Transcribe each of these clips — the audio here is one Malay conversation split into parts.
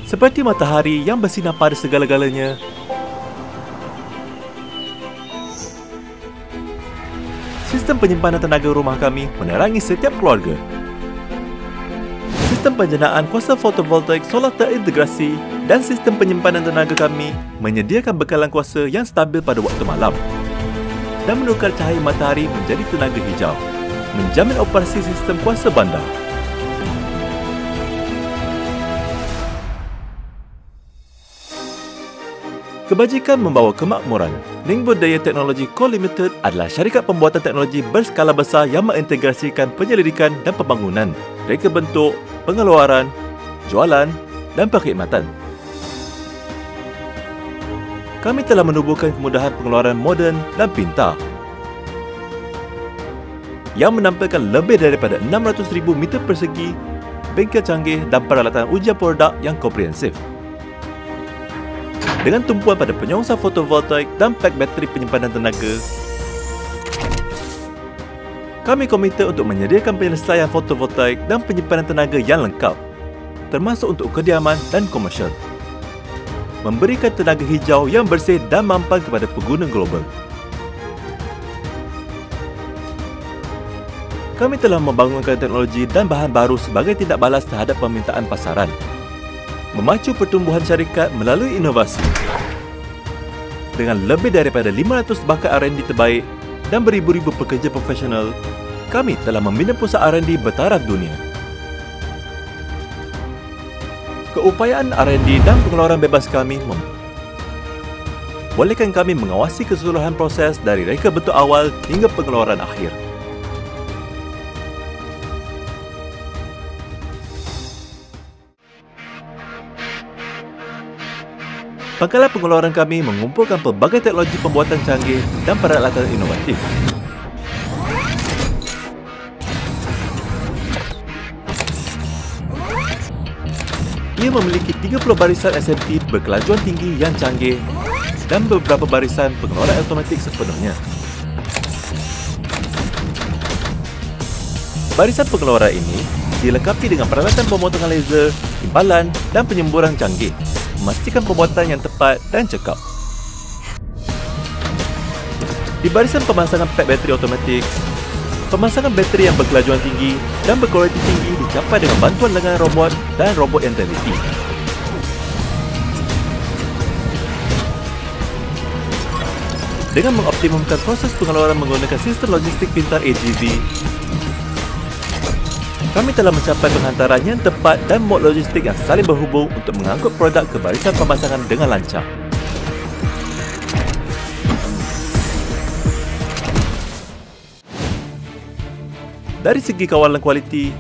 Seperti matahari yang bersinar pada segala-galanya, sistem penyimpanan tenaga rumah kami menerangi setiap keluarga. Sistem penjenaan kuasa fotovoltaik solar terintegrasi dan sistem penyimpanan tenaga kami menyediakan bekalan kuasa yang stabil pada waktu malam dan menukar cahaya matahari menjadi tenaga hijau, menjamin operasi sistem kuasa bandar. Kebajikan membawa kemakmuran. Ningbo Daya Teknologi Co Limited adalah syarikat pembuatan teknologi berskala besar yang mengintegrasikan penyelidikan dan pembangunan, reka bentuk, pengeluaran, jualan dan perkhidmatan. Kami telah menubuhkan kemudahan pengeluaran moden dan pintar yang menampilkan lebih daripada 600,000 meter persegi, bengkel canggih dan peralatan ujian produk yang komprehensif. Dengan tumpuan pada penyongsong fotovoltaik dan pak bateri penyimpanan tenaga, kami komited untuk menyediakan penyelesaian fotovoltaik dan penyimpanan tenaga yang lengkap, termasuk untuk kediaman dan komersial, memberikan tenaga hijau yang bersih dan mampan kepada pengguna global. Kami telah membangunkan teknologi dan bahan baru sebagai tindak balas terhadap permintaan pasaran, memacu pertumbuhan syarikat melalui inovasi. Dengan lebih daripada 500 bakat R&D terbaik dan beribu-ribu pekerja profesional, kami telah membina pusat R&D bertaraf dunia. Keupayaan R&D dan pengeluaran bebas kami bolehkan kami mengawasi keseluruhan proses dari reka bentuk awal hingga pengeluaran akhir. Pangkalan pengeluaran kami mengumpulkan pelbagai teknologi pembuatan canggih dan peralatan inovatif. Ia memiliki 30 barisan SMT berkelajuan tinggi yang canggih dan beberapa barisan pengeluaran automatik sepenuhnya. Barisan pengeluaran ini dilengkapi dengan peralatan pemotongan laser, timbalan dan penyemburan canggih, memastikan pembuatan yang tepat dan cekap. Di barisan pemasangan pak bateri automatik, pemasangan bateri yang berkelajuan tinggi dan berkualiti tinggi dicapai dengan bantuan lengan robot dan robot yang teliti. Dengan mengoptimumkan proses pengeluaran menggunakan sistem logistik pintar AGV, kami telah mencapai penghantaran yang tepat dan mod logistik yang saling berhubung untuk mengangkut produk ke barisan pemasangan dengan lancar. Dari segi kawalan kualiti,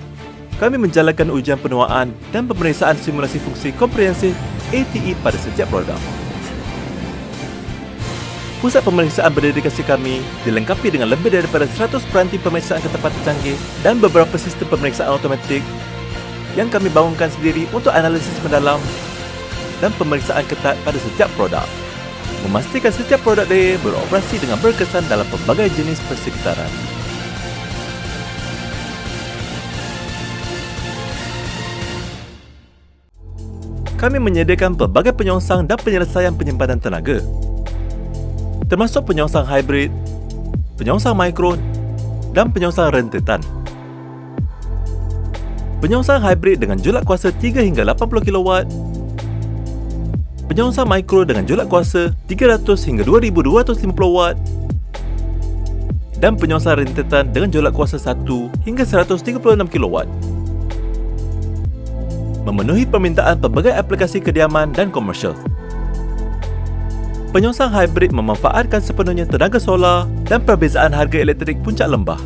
kami menjalankan ujian penuaan dan pemeriksaan simulasi fungsi komprehensif ATE pada setiap produk. Pusat pemeriksaan berdedikasi kami dilengkapi dengan lebih daripada 100 peranti pemeriksaan ketepatan canggih dan beberapa sistem pemeriksaan automatik yang kami bangunkan sendiri untuk analisis mendalam dan pemeriksaan ketat pada setiap produk, memastikan setiap produk daya beroperasi dengan berkesan dalam pelbagai jenis persekitaran. Kami menyediakan pelbagai penyongsang dan penyelesaian penyimpanan tenaga, termasuk penyongsang hybrid, penyongsang mikro dan penyongsang rentetan. Penyongsang hybrid dengan julak kuasa 3 hingga 80 kW, penyongsang mikro dengan julak kuasa 300 hingga 2250 W, dan penyongsang rentetan dengan julak kuasa 1 hingga 136 kW. Memenuhi permintaan pelbagai aplikasi kediaman dan komersial. Penyongsang hybrid memanfaatkan sepenuhnya tenaga solar dan perbezaan harga elektrik puncak lembah.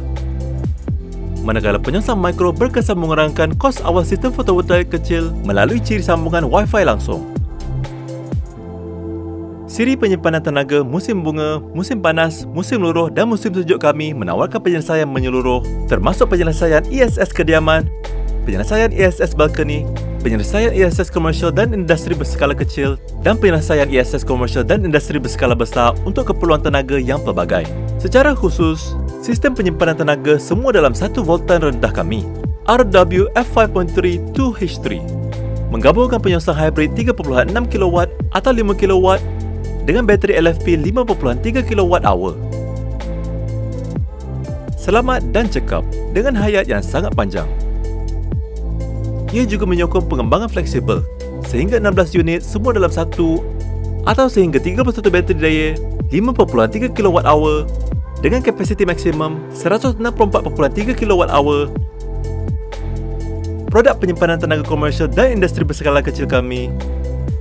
Manakala penyongsang mikro berkesan mengurangkan kos awal sistem fotovoltaik kecil melalui ciri sambungan Wi-Fi langsung. Siri penyimpanan tenaga musim bunga, musim panas, musim luruh dan musim sejuk kami menawarkan penyelesaian menyeluruh, termasuk penyelesaian ESS kediaman, penyelesaian ESS balkoni, penyelesaian ESS komersial dan industri berskala kecil, dan penyelesaian ESS komersial dan industri berskala besar untuk keperluan tenaga yang pelbagai. Secara khusus, sistem penyimpanan tenaga semua dalam satu voltan rendah kami, RWF5.3 2H3 menggabungkan penyongsong hybrid 3.6 kW atau 5 kW dengan bateri LFP 5.3 kWh. Selamat dan cekap dengan hayat yang sangat panjang. Ia juga menyokong pengembangan fleksibel sehingga 16 unit semua dalam satu atau sehingga 31 bateri daya 5.3 kWh dengan kapasiti maksimum 164.3 kWh. Produk penyimpanan tenaga komersial dan industri berskala kecil kami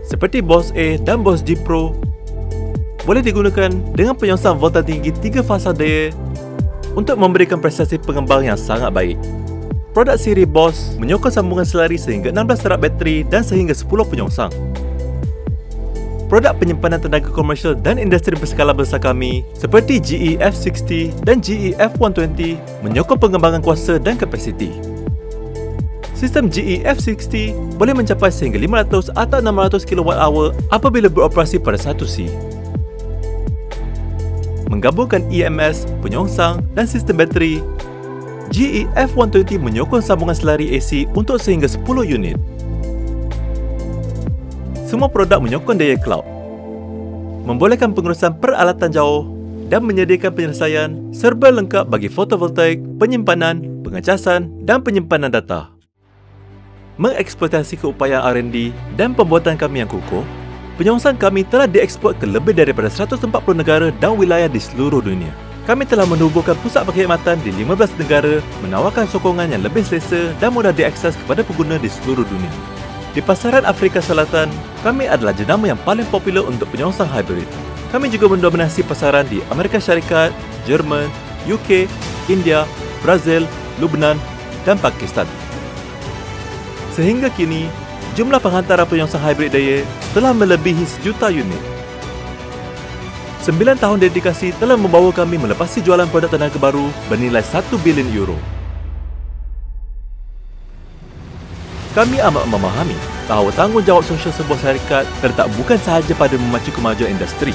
seperti Boss A dan Boss G Pro boleh digunakan dengan penyongsong volta tinggi 3 fasa daya untuk memberikan prestasi pengembang yang sangat baik. Produk siri Boss menyokong sambungan selari sehingga 16 terak bateri dan sehingga 10 penyongsong. Produk penyimpanan tenaga komersial dan industri berskala besar kami seperti GE F60 dan GE F120 menyokong pengembangan kuasa dan kapasiti. Sistem GE F60 boleh mencapai sehingga 500 atau 600 kWh apabila beroperasi pada 1C. Menggabungkan EMS, penyongsong dan sistem bateri, GE F120 menyokong sambungan selari AC untuk sehingga 10 unit. Semua produk menyokong daya cloud, membolehkan pengurusan peralatan jauh dan menyediakan penyelesaian serba lengkap bagi fotovoltaik, penyimpanan, pengecasan dan penyimpanan data. Mengeksploitasi keupayaan R&D dan pembuatan kami yang kukuh, penyongsong kami telah dieksport ke lebih daripada 140 negara dan wilayah di seluruh dunia. Kami telah menubuhkan pusat perkhidmatan di 15 negara, menawarkan sokongan yang lebih selesa dan mudah diakses kepada pengguna di seluruh dunia. Di pasaran Afrika Selatan, kami adalah jenama yang paling popular untuk penyongsong hybrid. Kami juga mendominasi pasaran di Amerika Syarikat, Jerman, UK, India, Brazil, Lebanon dan Pakistan. Sehingga kini, jumlah penghantaran penyongsong hybrid daya telah melebihi 1 juta unit. 9 tahun dedikasi telah membawa kami melepasi jualan produk tenaga baru bernilai 1 bilion euro. Kami amat memahami bahawa tanggungjawab sosial sebuah syarikat terletak bukan sahaja pada memacu kemajuan industri,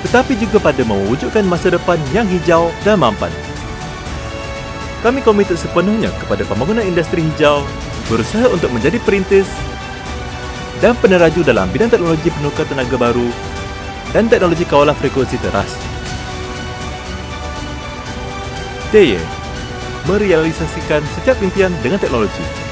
tetapi juga pada mewujudkan masa depan yang hijau dan mampan. Kami komited sepenuhnya kepada pembangunan industri hijau, berusaha untuk menjadi perintis dan peneraju dalam bidang teknologi penukar tenaga baru dan teknologi kawalan frekuensi teras. Daya merealisasikan setiap impian dengan teknologi.